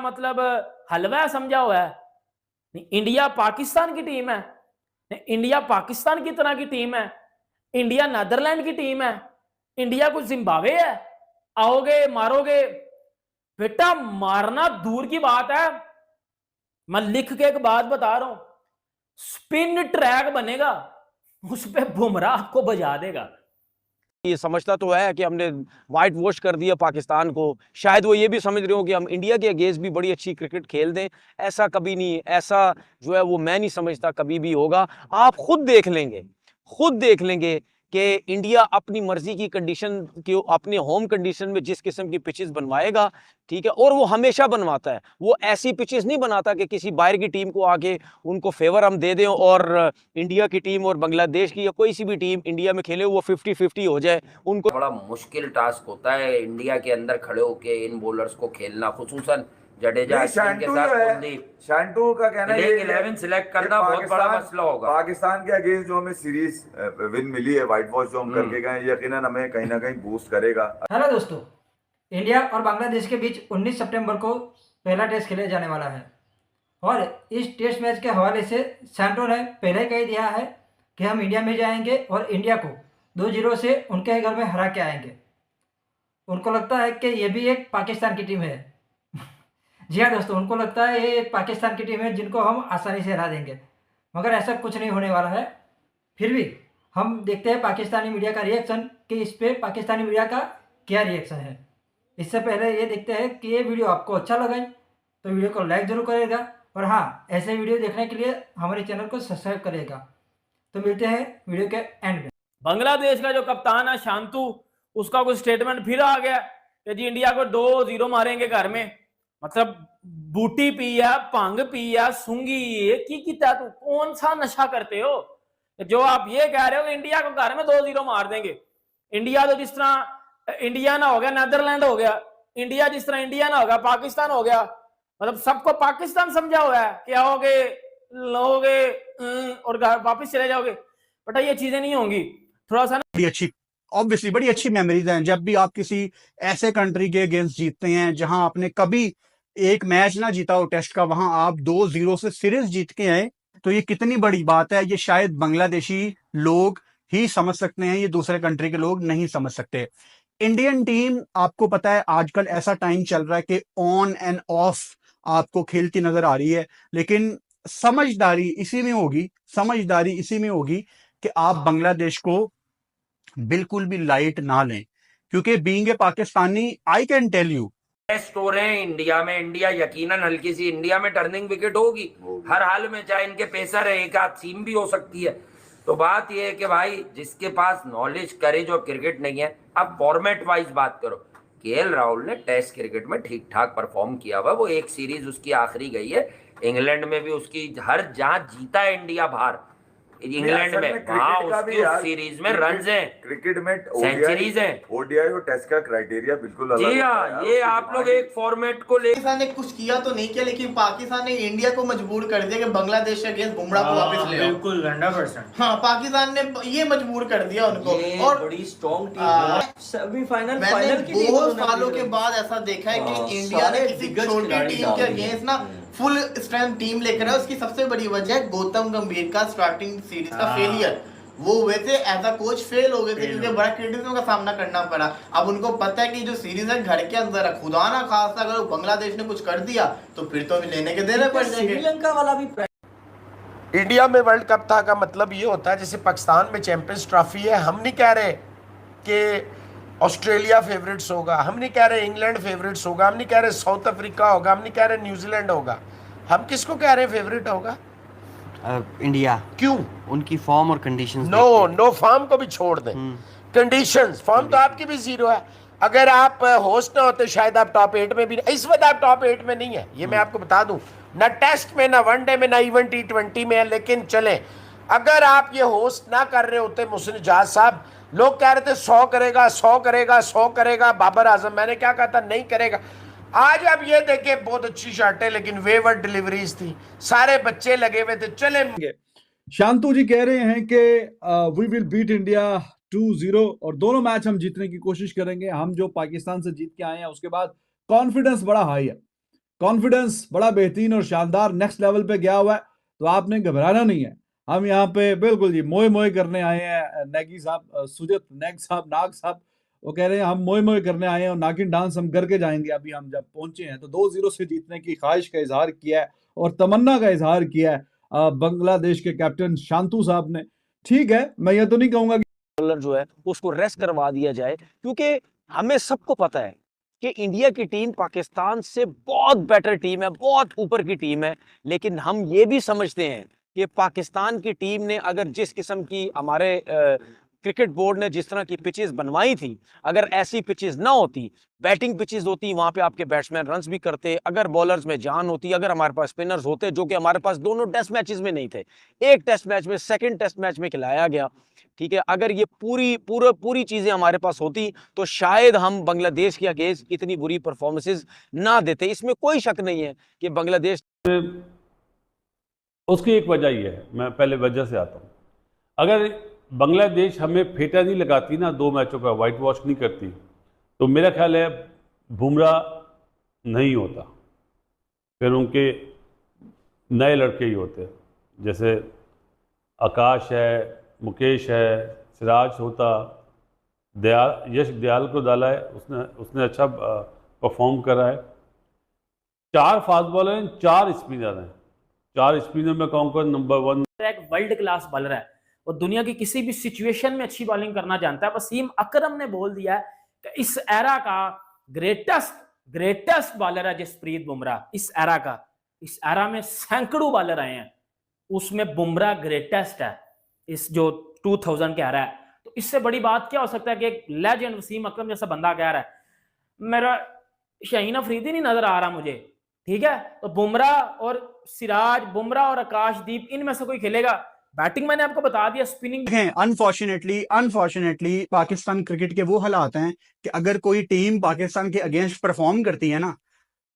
मतलब हलवा समझा हुआ है? नहीं, इंडिया पाकिस्तान की टीम है। नहीं, इंडिया पाकिस्तान की तरह की टीम है। इंडिया नीदरलैंड की टीम है। इंडिया कुछ जिम्बाब्वे है? आओगे मारोगे? बेटा मारना दूर की बात है, मैं लिख के एक बात बता रहा हूं, स्पिन ट्रैक बनेगा, उस पे बुमराह आपको बजा देगा। ये समझता तो है कि हमने वाइट वॉश कर दिया पाकिस्तान को, शायद वो ये भी समझ रहे हो कि हम इंडिया के अगेंस्ट भी बड़ी अच्छी क्रिकेट खेल दें। ऐसा कभी नहीं, ऐसा जो है वो मैं नहीं समझता कभी भी होगा। आप खुद देख लेंगे कि इंडिया अपनी मर्जी की कंडीशन की अपने होम कंडीशन में जिस किस्म की पिचेस बनवाएगा, ठीक है, और वो हमेशा बनवाता है, वो ऐसी पिचेस नहीं बनाता कि किसी बाहर की टीम को आके उनको फेवर हम दे दें और इंडिया की टीम और बांग्लादेश की या कोई सी भी टीम इंडिया में खेले वो 50-50 हो जाए। उनको बड़ा मुश्किल टास्क होता है इंडिया के अंदर खड़े होके इन बॉलर्स को खेलना, खुसूसन जडेजा के साथ कुलदीप। शांटू का कहना है 11 सिलेक्ट करना बहुत बड़ा मसला होगा। पाकिस्तान के अगेंस्ट जो हमें सीरीज विन मिली है, व्हाइट वॉश जो हम करके गए, यकीनन हमें कहीं ना कहीं बूस्ट करेगा। हेलो दोस्तों, इंडिया और बांग्लादेश के बीच 19 सितंबर को पहला टेस्ट खेला जाने वाला है और इस टेस्ट मैच के हवाले से सैंटो ने पहले ही कह दिया है कि हम इंडिया में जाएंगे और इंडिया को 2-0 से उनके घर में हरा के आएंगे। उनको लगता है कि ये भी एक पाकिस्तान की टीम है। जी हाँ दोस्तों, उनको लगता है ये एक पाकिस्तान की टीम है जिनको हम आसानी से हरा देंगे, मगर ऐसा कुछ नहीं होने वाला है। फिर भी हम देखते हैं पाकिस्तानी मीडिया का रिएक्शन कि इस पर पाकिस्तानी मीडिया का क्या रिएक्शन है। इससे पहले ये देखते हैं कि ये वीडियो आपको अच्छा लगा तो वीडियो को लाइक जरूर करेगा और हाँ, ऐसे वीडियो देखने के लिए हमारे चैनल को सब्सक्राइब करेगा। तो मिलते हैं वीडियो के एंड में। बांग्लादेश का जो कप्तान है शांतु, उसका कुछ स्टेटमेंट फिर आ गया कि जी इंडिया को 2-0 मारेंगे घर में। मतलब बूटी पिया, भंग पिया, सूंगी ये की किता, तू कौन सा नशा करते हो जो आप ये कह रहे हो कि इंडिया को घर में 2-0 मार देंगे। इंडिया तो जिस तरह इंडिया ना हो गया नीदरलैंड हो गया, इंडिया जिस तरह इंडिया ना हो गया पाकिस्तान हो गया, मतलब सबको पाकिस्तान समझा हुआ है कि आओगे लोगे और वापस चले जाओगे। बेटा ये चीजें नहीं होंगी। थोड़ा सा बड़ी अच्छी, ऑब्वियसली बड़ी अच्छी मेमोरीज हैं जब भी आप किसी ऐसे कंट्री के अगेंस्ट जीतते हैं जहां आपने कभी एक मैच ना जीता हो टेस्ट का, वहां आप 2-0 से सीरीज जीत के आए, तो ये कितनी बड़ी बात है। ये शायद बांग्लादेशी लोग ही समझ सकते हैं, ये दूसरे कंट्री के लोग नहीं समझ सकते। इंडियन टीम, आपको पता है आजकल ऐसा टाइम चल रहा है कि ऑन एंड ऑफ आपको खेलती नजर आ रही है, लेकिन समझदारी इसी में होगी कि आप बांग्लादेश को बिल्कुल भी लाइट ना लें, क्योंकि being a Pakistani I can tell you test हो रहे हैं इंडिया में, इंडिया यकीनन हल्की सी इंडिया में टर्निंग विकेट होगी हर हाल में, चाहे इनके पेसर है, एक आध सीम भी हो सकती है। तो बात यह है कि भाई जिसके पास नॉलेज करे जो क्रिकेट नहीं है, अब फॉर्मेट वाइज बात करो, केएल राहुल ने टेस्ट क्रिकेट में ठीक ठाक परफॉर्म किया हुआ, वो एक सीरीज उसकी आखिरी गई है, इंग्लैंड में भी उसकी हर जहां जीता है इंडिया बाहर इंग्लैंड में, वहां उसकी उस सीरीज में रन्स हैं, क्रिकेट में सेंचुरीज हैं। ओडीआई और टेस्ट का क्राइटेरिया बिल्कुल अलग जी हाँ, ये आप लोग एक फॉर्मेट को ले, पाकिस्तान ने कुछ किया तो नहीं किया, लेकिन पाकिस्तान ने इंडिया को मजबूर कर दिया कि बांग्लादेश के अगेंस्ट बुमराह को वापस ले आओ। बिल्कुल 100%। हाँ, पाकिस्तान ने ये मजबूर कर दिया उनको। और बड़ी स्ट्रॉन्ग टीम, सेमीफाइनल फाइनल की बहुत सालों के बाद ऐसा देखा है कि इंडिया ने किसी छोटी टीम के अगेंस्ट ना फुल स्ट्रेंथ टीम लेकर है। उसकी सबसे बड़ी वजह है गौतम गंभीर का स्टार्टिंग सीरीज का फेलियर। वो वैसे एज अ कोच फेल हो गए थे क्योंकि बड़ा क्रिटिसिज्म का सामना करना पड़ा। अब उनको पता है कि जो सीरीज है घर के अंदर है, खुदा ना खासा अगर बांग्लादेश ने कुछ कर दिया तो फिर तो लेने के देने पड़ जाएंगे। श्रीलंका वाला भी इंडिया में वर्ल्ड कप था का मतलब ये होता है जैसे पाकिस्तान में चैंपियंस ट्रॉफी है। हम नहीं कह रहे कि ऑस्ट्रेलिया फेवरेट्स होगा, हम नहीं कह रहे इंग्लैंड फेवरेट्स होगा, हम नहीं कह रहे साउथ अफ्रीका होगा, हम नहीं कह रहे न्यूजीलैंड होगा, हम किसको कह रहे हैं फेवरेट होगा? इंडिया। क्यों? उनकी फॉर्म और कंडीशंस। नो फॉर्म को भी छोड़ दें, कंडीशंस। फॉर्म तो आपकी भी जीरो है। अगर आप होस्ट ना होते शायद आप टॉप 8 में भी, इस वक्त आप टॉप 8 में नहीं है, ये मैं आपको बता दूं, ना टेस्ट में, ना वनडे में, ना इवन T20 में है। लेकिन चलें, अगर आप ये होस्ट ना कर रहे होते मोहसिन इजाज साहब, लोग कह रहे थे 100 करेगा 100 करेगा 100 करेगा बाबर आजम, मैंने क्या कहा था? नहीं करेगा। आज अब ये देखे बहुत अच्छी शॉट है लेकिन वेवर डिलीवरीज थी, सारे बच्चे लगे हुए थे। चले, शांतु जी कह रहे हैं कि वी विल बीट इंडिया 2-0 और दोनों मैच हम जीतने की कोशिश करेंगे। हम जो पाकिस्तान से जीत के आए हैं उसके बाद कॉन्फिडेंस बड़ा हाई है। कॉन्फिडेंस बड़ा बेहतरीन और शानदार नेक्स्ट लेवल पे गया हुआ है, तो आपने घबराना नहीं है। हम यहाँ पे बिल्कुल जी मोए मोए करने आए हैं। नेगी साहब, सुजत नेग साहब, नाग साहब, वो कह रहे हैं हम मोए मोए करने आए हैं और नागिन डांस हम करके जाएंगे। अभी हम जब पहुंचे हैं तो 2-0 से जीतने की ख्वाहिश का इजहार किया है और तमन्ना का इजहार किया है बांग्लादेश के कैप्टन शांतु साहब ने। ठीक है, मैं ये तो नहीं कहूंगा बॉलर जो है उसको रेस्ट करवा दिया जाए, क्योंकि हमें सबको पता है कि इंडिया की टीम पाकिस्तान से बहुत बेटर टीम है, बहुत ऊपर की टीम है। लेकिन हम ये भी समझते हैं कि पाकिस्तान की टीम ने अगर जिस किस्म की हमारे क्रिकेट बोर्ड ने जिस तरह की पिचेस बनवाई थी, अगर ऐसी पिचेस ना होती, बैटिंग पिचेस होती, वहां पे आपके बैट्समैन रन्स भी करते, अगर बॉलर्स में जान होती, अगर हमारे पास स्पिनर्स होते, जो कि हमारे पास दोनों टेस्ट मैचेस में नहीं थे, एक टेस्ट मैच में, सेकंड टेस्ट मैच में खिलाया गया, ठीक है, अगर ये पूरी चीजें हमारे पास होती तो शायद हम बांग्लादेश के अगेंस्ट इतनी बुरी परफॉर्मेंसेस ना देते। इसमें कोई शक नहीं है कि बांग्लादेश, उसकी एक वजह ही है, मैं पहले वजह से आता हूँ। अगर बांग्लादेश हमें फेटा नहीं लगाती ना, 2 मैचों का वाइट वॉश नहीं करती, तो मेरा ख्याल है बुमराह नहीं होता, फिर उनके नए लड़के ही होते, जैसे आकाश है, मुकेश है, सिराज होता, यश दयाल को डाला है, उसने अच्छा परफॉर्म करा है। 4 फास्ट बॉलर हैं, 4 स्पिनर हैं, 4 स्पिनर में कहूँगा नंबर 1 एक वर्ल्ड क्लास बॉलर है, वो दुनिया की किसी भी सिचुएशन में अच्छी बॉलिंग करना जानता है। वसीम अकरम ने बोल दिया है कि इस एरा का ग्रेटेस्ट बॉलर है जसप्रीत बुमराह। इस एरा का, इस एरा में सैकड़ों बॉलर आए हैं, उसमें बुमराह ग्रेटेस्ट है, इस जो 2000 के एरा है। तो इससे बड़ी बात क्या हो सकता है कि एक लेजेंड वसीम अकरम जैसा बंदा कह रहा है। मेरा शाहीन अफरीदी नहीं नजर आ रहा मुझे, ठीक है, तो बुमराह और सिराज, बुमराह और आकाशदीप, इनमें से कोई खेलेगा। बैटिंग मैंने आपको बता दिया, स्पिनिंग अनफॉर्चुनेटली पाकिस्तान क्रिकेट के वो हालात हैं कि अगर कोई टीम पाकिस्तान के अगेंस्ट परफॉर्म करती है ना,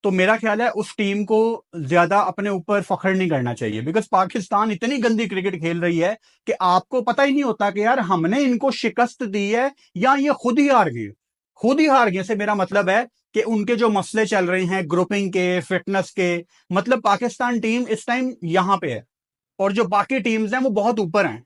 तो मेरा ख्याल है उस टीम को ज्यादा अपने ऊपर फख्र नहीं करना चाहिए, बिकॉज पाकिस्तान इतनी गंदी क्रिकेट खेल रही है कि आपको पता ही नहीं होता कि यार हमने इनको शिकस्त दी है या ये खुद ही हार गए। खुद ही हार गए से मेरा मतलब है कि उनके जो मसले चल रहे हैं ग्रुपिंग के, फिटनेस के, मतलब पाकिस्तान टीम इस टाइम यहां पे है और जो बाकी टीम्स हैं वो बहुत ऊपर हैं,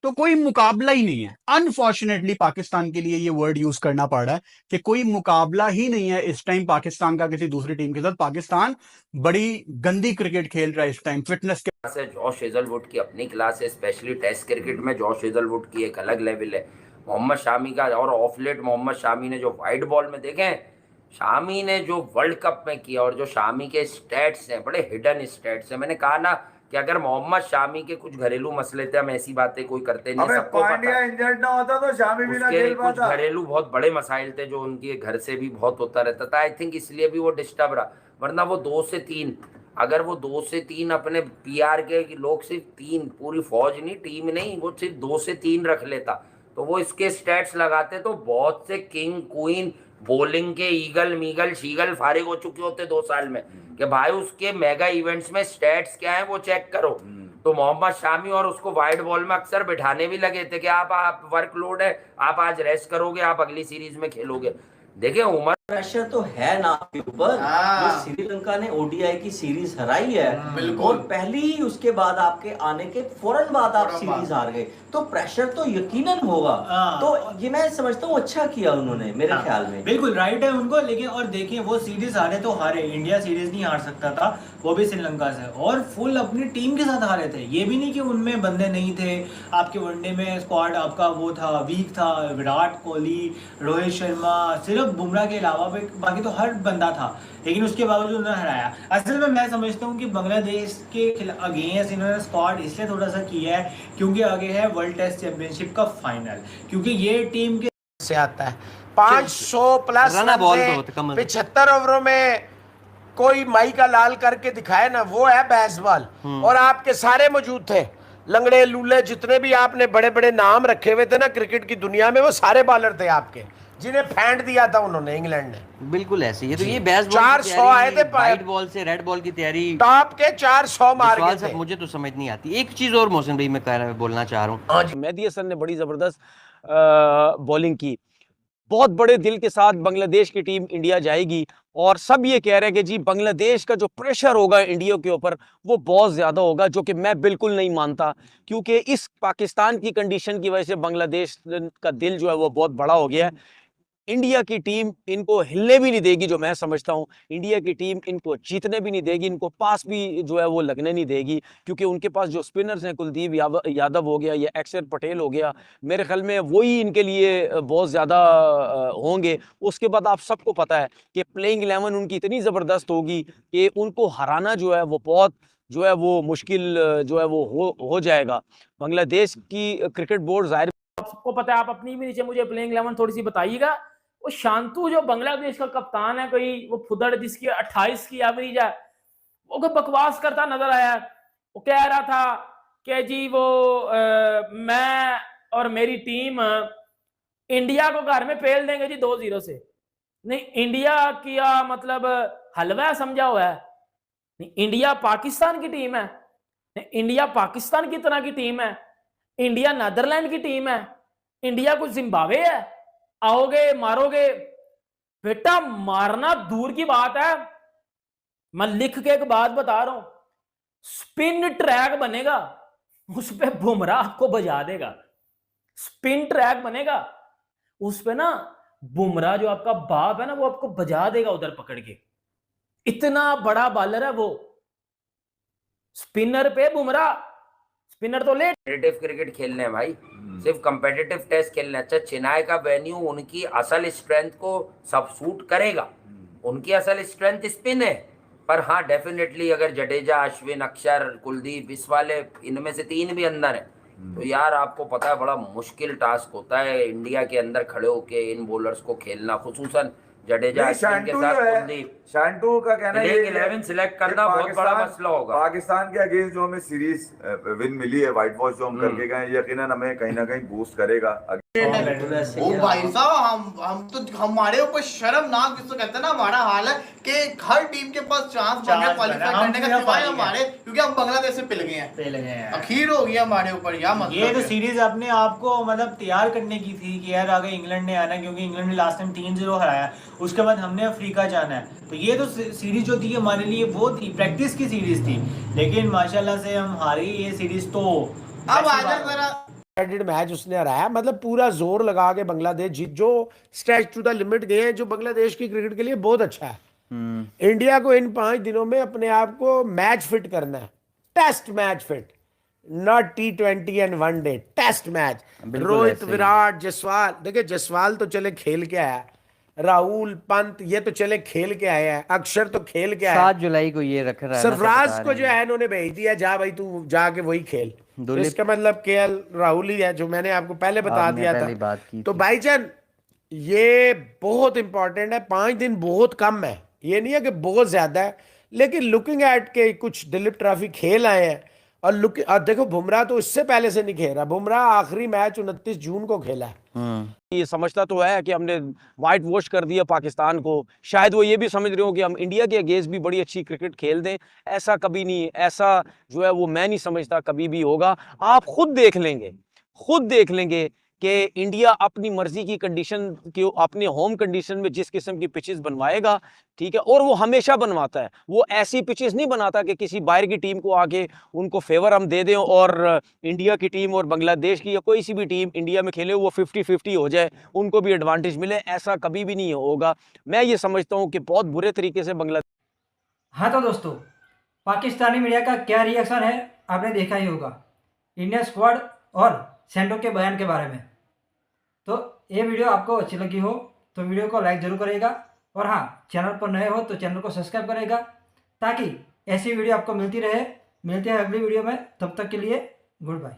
तो कोई मुकाबला ही नहीं है। अनफॉर्चुनेटली पाकिस्तान के लिए ये वर्ड यूज करना पड़ रहा है कि कोई मुकाबला ही नहीं है इस टाइम पाकिस्तान का किसी दूसरी टीम के साथ। पाकिस्तान बड़ी गंदी क्रिकेट खेल रहा है इस टाइम फिटनेस के। जॉश हेजलवुड की अपनी क्लास है, स्पेशली टेस्ट क्रिकेट में जॉश हेजलवुड की एक अलग लेवल है। मोहम्मद शामी का, और ऑफ लेट मोहम्मद शामी ने जो वाइट बॉल में देखें, शामी ने जो वर्ल्ड कप में किया, और जो शामी के स्टैट्स हैं बड़े हिडन स्टैट्स हैं। मैंने कहा ना कि अगर मोहम्मद शामी के कुछ घरेलू मसले थे, हम ऐसी बातें कोई करते नहीं, सबको पांड्या इंजर्ड ना होता तो शामी भी ना खेल कुछ पाता। घरेलू बहुत बड़े मसाइल थे जो उनके घर से भी बहुत होता रहता था। आई थिंक इसलिए भी वो डिस्टर्ब रहा, वरना वो 2 से 3, अगर वो 2 से 3 अपने पीआर के लोग सिर्फ 3, पूरी फौज नहीं, टीम नहीं, वो सिर्फ 2 से 3 रख लेता, तो वो इसके स्टैट्स लगाते तो बहुत से किंग क्वीन बॉलिंग के ईगल मीगल शीगल फारिग हो चुके होते 2 साल में, कि भाई उसके मेगा इवेंट्स में स्टैट्स क्या है वो चेक करो। तो मोहम्मद शामी और उसको वाइड बॉल में अक्सर बिठाने भी लगे थे कि आप वर्कलोड है, आप आज रेस्ट करोगे, आप अगली सीरीज में खेलोगे। देखिए उमर प्रेशर तो है ना आपके ऊपर। जो श्रीलंका ने ओडीआई की सीरीज हराई है, और पहली ही उसके बाद आपके आने के फौरन बाद आप सीरीज हार गए, तो प्रेशर तो यकीनन होगा। तो ये मैं समझता हूँ अच्छा किया उन्होंने, मेरे ख्याल में बिल्कुल राइट है उनको। लेकिन और देखिए वो सीरीज हारे तो हारे, इंडिया सीरीज नहीं हार सकता था, वो भी श्रीलंका से, और फुल अपनी टीम के साथ हारे थे। ये भी नहीं कि उनमें बंदे नहीं थे। आपके वनडे में स्क्वाड आपका वो था, वीक था, विराट कोहली, रोहित शर्मा, सिर्फ बुमराह के अलावा बाकी तो हर बंदा था, लेकिन उसके बावजूद उन्होंने हराया। असल में मैं समझता हूँ कि बांग्लादेश के अगेंस्ट इन्होंने स्क्वाड इसलिए थोड़ा सा किया है क्योंकि आगे है वर्ल्ड टेस्ट चैंपियनशिप का फाइनल, क्योंकि ये टीम के से आता है 500 प्लस रन से 75 ओवरों में कोई माई का लाल करके दिखाए ना, वो है बेसबॉल। और आपके सारे मौजूद थे, लंगड़े लूले जितने भी आपने बड़े बड़े नाम रखे हुए थे ना क्रिकेट की दुनिया में, वो सारे बॉलर थे आपके, जिन्हें फेंट दिया था उन्होंने इंग्लैंड ने। बिल्कुल ऐसे ही। तो ये बेसबॉल 400 आए थे, व्हाइट बॉल से रेड बॉल की तैयारी, टॉप के 400 मार गए थे। मुझे तो समझ नहीं आती। एक चीज और मोहसिन भाई मैं बोलना चाह रहा हूँ, मेहदी हसन ने बड़ी जबरदस्त बॉलिंग की। बहुत बड़े दिल के साथ बांग्लादेश की टीम इंडिया जाएगी और सब ये कह रहे हैं कि जी बांग्लादेश का जो प्रेशर होगा इंडिया के ऊपर वो बहुत ज़्यादा होगा, जो कि मैं बिल्कुल नहीं मानता, क्योंकि इस पाकिस्तान की कंडीशन की वजह से बांग्लादेश का दिल जो है वो बहुत बड़ा हो गया है। इंडिया की टीम इनको हिलने भी नहीं देगी, जो मैं समझता हूँ इंडिया की टीम इनको जीतने भी नहीं देगी, इनको पास भी जो है वो लगने नहीं देगी, क्योंकि उनके पास जो स्पिनर्स हैं कुलदीप यादव हो गया या अक्षर पटेल हो गया, मेरे ख्याल में वही इनके लिए बहुत ज़्यादा होंगे। उसके बाद आप सबको पता है कि प्लेइंग 11 उनकी इतनी ज़बरदस्त होगी कि उनको हराना जो है वो बहुत जो है वो मुश्किल जो है वो हो जाएगा। बांग्लादेश की क्रिकेट बोर्ड ज़ाहिर आपको पता है, आप अपनी भी नीचे मुझे प्लेइंग 11 थोड़ी सी बताइएगा। वो शांतु जो बांग्लादेश का कप्तान है, कोई वो फुदड़ जिसकी 28 की एवरेज है, वो कोई बकवास करता नजर आया। वो कह रहा था कि जी वो मैं और मेरी टीम इंडिया को घर में पेल देंगे जी 2-0 से। नहीं, इंडिया किया मतलब हलवा समझा हुआ है? नहीं, इंडिया पाकिस्तान की टीम है। नहीं, इंडिया पाकिस्तान की तरह की टीम है। इंडिया नीदरलैंड की टीम है। इंडिया कुछ जिम्बाब्वे है? आओगे मारोगे? बेटा मारना दूर की बात है, मैं लिख के एक बात बता रहा हूं, स्पिन ट्रैक बनेगा, उस पे बुमराह आपको बजा देगा। स्पिन ट्रैक बनेगा, उस पे ना बुमराह जो आपका बाप है ना, वो आपको बजा देगा उधर पकड़ के। इतना बड़ा बॉलर है वो। स्पिनर पे बुमराह, स्पिनर तो लेट। कॉम्पिटिटिव क्रिकेट खेलने हैं भाई, सिर्फ कॉम्पिटिटिव टेस्ट खेलने। अच्छा, चेन्नई का वेन्यू उनकी असल स्ट्रेंथ को सब सूट करेगा, उनकी असल स्ट्रेंथ स्पिन है। पर हाँ, डेफिनेटली अगर जडेजा, अश्विन, अक्षर, कुलदीप, इस वाले इनमें से 3 भी अंदर है तो यार आपको पता है बड़ा मुश्किल टास्क होता है इंडिया के अंदर खड़े होके इन बॉलर्स को खेलना, खुसूसन जडेजा, अश्विन के साथ कुलदीप। शांटू का कहना है 11 सिलेक्ट करना बहुत बड़ा मसला होगा। पाकिस्तान के अगेंस्ट जो हमें सीरीज विन मिली है, व्हाइट वॉश जो हम करके गए, यकीनन हमें कहीं ना कहीं बूस्ट करेगा। ओ भाई साहब, हम तो हमारे ऊपर शर्मनाक जिसको कहते हैं ना हमारा हाल है कि हर टीम के पास चांस बन रहा है क्वालीफाई करने का, सिवाय हमारे, क्योंकि हम बांग्लादेश से पिल गए हैं। अखीर हो गया हमारे ऊपर या मतलब ये तो सीरीज अपने आप को मतलब तैयार करने की थी कि यार आगे इंग्लैंड ने आना, क्योंकि इंग्लैंड ने लास्ट टाइम 3-0 हराया, उसके बाद हमने अफ्रीका जाना है। तो ये तो सीरीज जो थी हमारे लिए वो थी, प्रैक्टिस की सीरीज थी, लेकिन माशाल्लाह से हम हारे ये सीरीज। तो अब आजा जरा मैच उसने हराया, मतलब पूरा जोर लगा के बांग्लादेश जीत, जो स्ट्रेच टू द लिमिट गए हैं, जो बांग्लादेश की क्रिकेट के लिए बहुत अच्छा है। इंडिया को इन 5 दिनों में अपने आप को मैच फिट करना है, test match fit, not T20 and one day, test match. Rohit, Virat, Jaiswal, देखिए जायसवाल तो चले खेल के आया, राहुल, पंत ये तो चले खेल के आए हैं, अक्षर तो खेल के आया। 7 जुलाई को ये रख रहा है, सरफराज को जो है इन्होंने भेज दिया, जा भाई तू जाके वही खेल। तो इसका मतलब KL राहुल ही है, जो मैंने आपको पहले बता दिया था। तो भाईजान ये बहुत इंपॉर्टेंट है, 5 दिन बहुत कम है, ये नहीं है कि बहुत ज्यादा है, लेकिन लुकिंग एट के कुछ दिलीप ट्रॉफी खेल आए हैं और देखो बुमराह तो इससे पहले से नहीं खेल रहा, बुमराह आखिरी मैच 29 जून को खेला है। ये समझता तो है कि हमने वाइट वॉश कर दिया पाकिस्तान को, शायद वो ये भी समझ रहे हो कि हम इंडिया के अगेंस्ट भी बड़ी अच्छी क्रिकेट खेल दें। ऐसा कभी नहीं, ऐसा जो है वो मैं नहीं समझता कभी भी होगा। आप खुद देख लेंगे कि इंडिया अपनी मर्जी की कंडीशन की, अपने होम कंडीशन में जिस किस्म की पिचेस बनवाएगा, ठीक है, और वो हमेशा बनवाता है, वो ऐसी पिचेस नहीं बनाता कि किसी बाहर की टीम को आके उनको फेवर हम दे दें और इंडिया की टीम और बांग्लादेश की या कोई सी भी टीम इंडिया में खेले वो 50-50 हो जाए, उनको भी एडवांटेज मिले, ऐसा कभी भी नहीं होगा। मैं ये समझता हूँ कि बहुत बुरे तरीके से बांग्लादेश। हाँ तो दोस्तों, पाकिस्तानी मीडिया का क्या रिएक्शन है आपने देखा ही होगा इंडियन स्क्वाड और सैंटो के बयान के बारे में। तो ये वीडियो आपको अच्छी लगी हो तो वीडियो को लाइक जरूर करेगा, और हाँ, चैनल पर नए हो तो चैनल को सब्सक्राइब करेगा, ताकि ऐसी वीडियो आपको मिलती रहे। मिलते हैं अगली वीडियो में, तब तक के लिए गुड बाय।